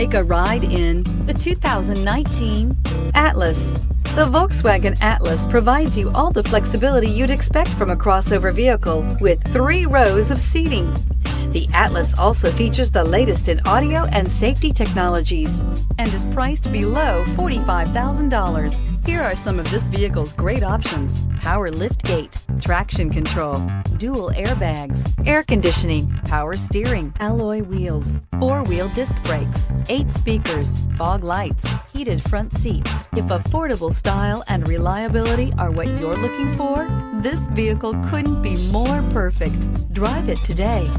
Take a ride in the 2019 Atlas. The Volkswagen Atlas provides you all the flexibility you'd expect from a crossover vehicle with 3 rows of seating. The Atlas also features the latest in audio and safety technologies and is priced below $45,000. Here are some of this vehicle's great options: power liftgate, traction control, dual airbags, air conditioning, power steering, alloy wheels, 4-wheel disc brakes, 8 speakers, fog lights, heated front seats. If affordable style and reliability are what you're looking for, this vehicle couldn't be more perfect. Drive it today.